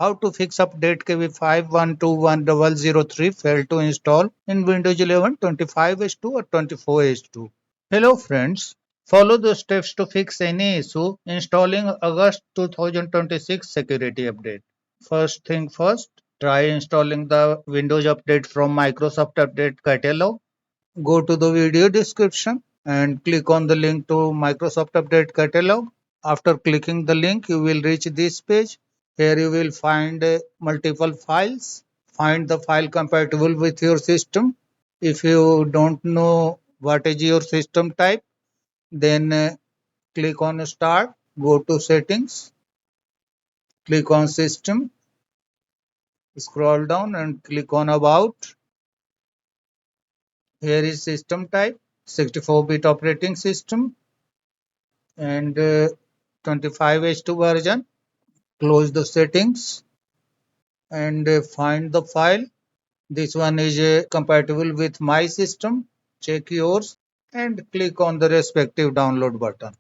How to fix update KB5121003 failed to install in Windows 11 25H2 or 24H2. Hello friends, follow the steps to fix any issue installing August 2026 security update. First thing first, try installing the Windows update from Microsoft Update Catalog. Go to the video description and click on the link to Microsoft Update Catalog. After clicking the link, you will reach this page. Here you will find multiple files. Find the file compatible with your system. If you don't know what is your system type, then click on Start, go to Settings, click on System, scroll down and click on About. Here is system type, 64-bit operating system and 25H2 version. Close the settings and find the file. This one is compatible with my system. Check yours and click on the respective download button.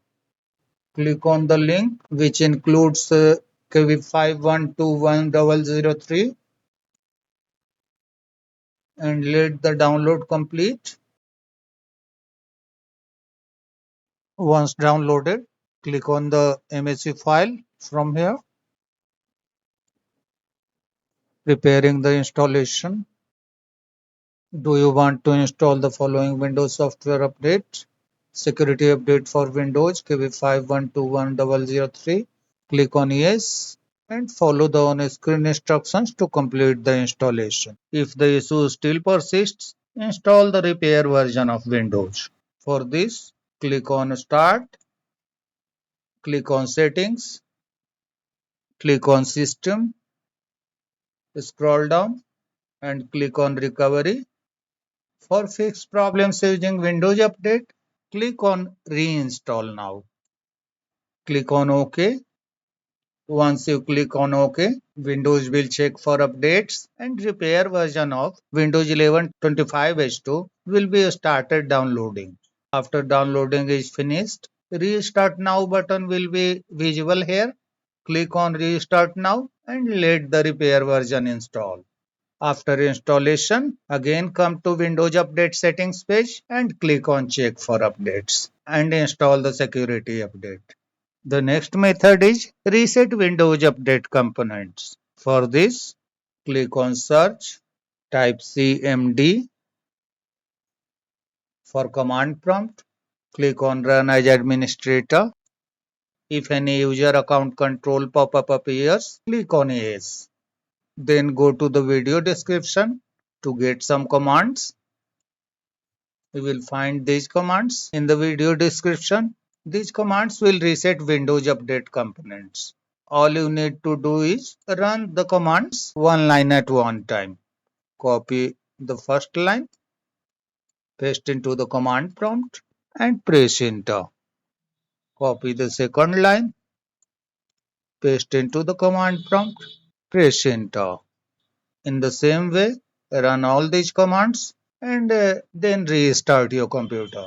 Click on the link which includes KB5121003 and let the download complete. Once downloaded, click on the MSC file from here. Preparing the installation. Do you want to install the following Windows software update? Security update for Windows KB5121003. Click on Yes and follow the on-screen instructions to complete the installation. If the issue still persists, install the repair version of Windows. For this, click on Start, click on Settings, click on System, scroll down and click on Recovery. For fixed problems using Windows Update, click on Reinstall now. Click on OK. Once you click on OK, Windows will check for updates and repair version of Windows 11 25H2 will be started downloading. After downloading is finished, Restart Now button will be visible here. Click on Restart Now and let the repair version install. After installation, again come to Windows Update settings page and click on Check for updates and install the security update. The next method is Reset Windows Update Components. For this, click on Search, type CMD for command prompt, click on Run as Administrator. If any user account control pop-up appears, click on Yes. Then go to the video description to get some commands. You will find these commands in the video description. These commands will reset Windows Update components. All you need to do is run the commands one line at one time. Copy the first line, paste into the command prompt and press enter. Copy the second line, paste into the command prompt, press enter. In the same way, run all these commands and then restart your computer.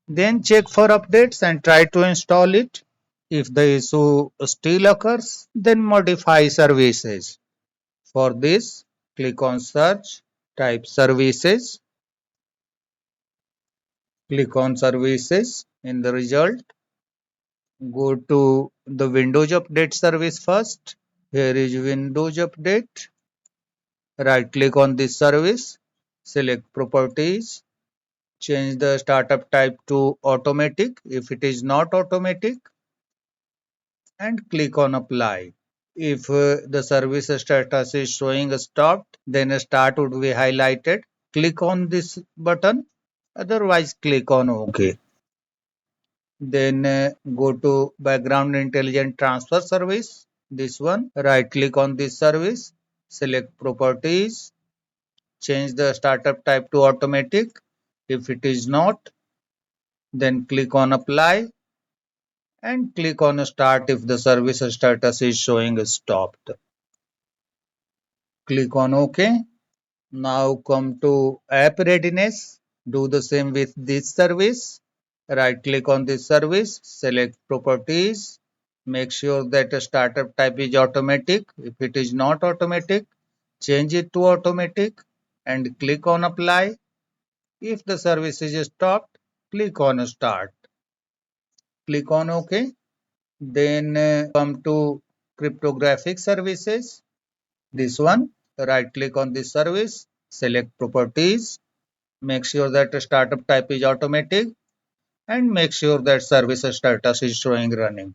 Then check for updates and try to install it. If the issue still occurs, then modify services. For this, click on Search, type Services, click on Services. In the result, go to the Windows Update service first. Here is Windows Update. Right click on this service, select Properties, change the startup type to Automatic if it is not automatic, and click on Apply. If the service status is showing stopped, then Start would be highlighted. Click on this button, otherwise click on OK. Then go to Background Intelligent Transfer Service. This one, right click on this service, select Properties, change the startup type to Automatic. If it is not, then click on Apply and click on Start if the service status is showing stopped. Click on OK. Now come to App Readiness. Do the same with this service. Right click on this service, select Properties, Make sure that a startup type is automatic. If it is not automatic, change it to automatic and click on apply. If the service is stopped, click on start. Click on OK. Then come to cryptographic services. This one, right click on this service, select properties, make sure that the startup type is automatic and make sure that service status is showing running.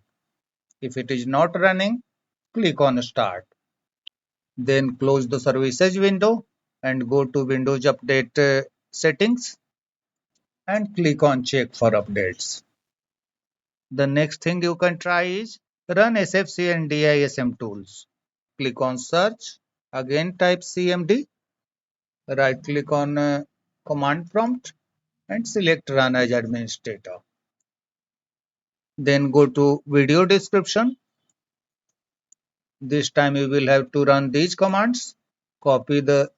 If it is not running, click on start. Then close the services window and go to Windows Update settings and click on check for updates. The next thing you can try is run SFC and DISM tools. Click on search, again type CMD, right click on command prompt and select run as administrator. Then go to video description. This time you will have to run these commands. Copy the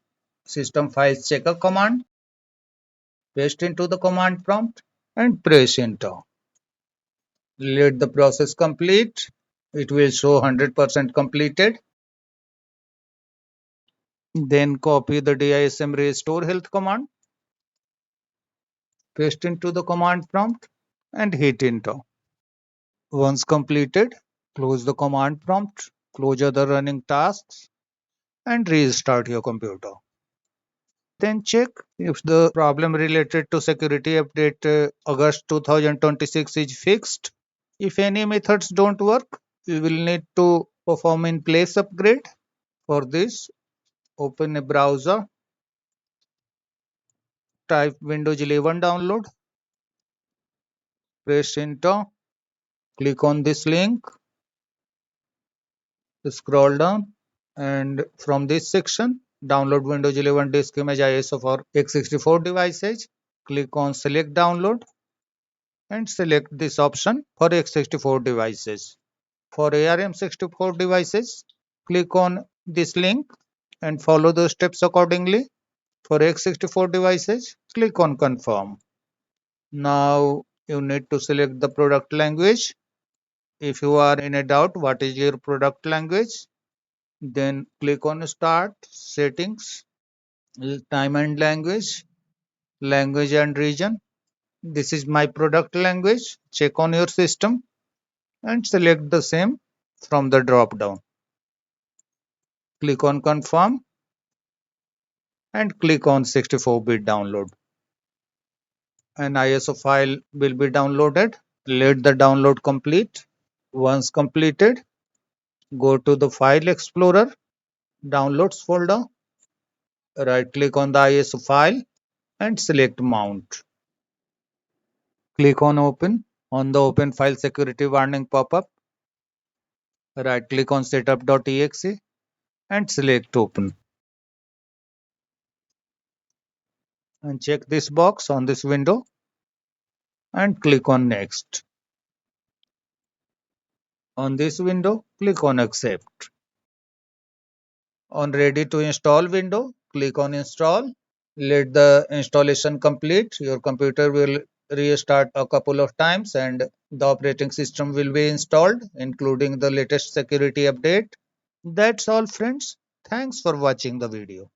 system files checker command, paste into the command prompt and press enter. Let the process complete. It will show 100% completed. Then copy the DISM Restorehealth command, paste into the command prompt and hit enter. Once completed, close the command prompt, close other running tasks and restart your computer. Then check if the problem related to security update August 2026 is fixed. If any methods don't work, you will need to perform in place upgrade. For this, open a browser, type Windows 11 download, press enter, click on this link, scroll down, and from this section, download Windows 11 disk image ISO for x64 devices. Click on select download and select this option for x64 devices. For ARM64 devices, click on this link and follow the steps accordingly. For x64 devices, click on confirm. Now you need to select the product language. If you are in a doubt what is your product language, then click on start, settings, time and language, language and region. This is my product language. Check on your system and select the same from the drop down. Click on confirm and click on 64-bit download. An ISO file will be downloaded. Let the download complete. Once completed, go to the File Explorer, Downloads folder, right click on the ISO file and select Mount. Click on Open. On the Open File Security warning pop-up, right click on setup.exe and select Open. And check this box on this window and click on Next. On this window, click on Accept. On Ready to Install window, click on Install. Let the installation complete. Your computer will restart a couple of times and the operating system will be installed, including the latest security update. That's all, friends. Thanks for watching the video.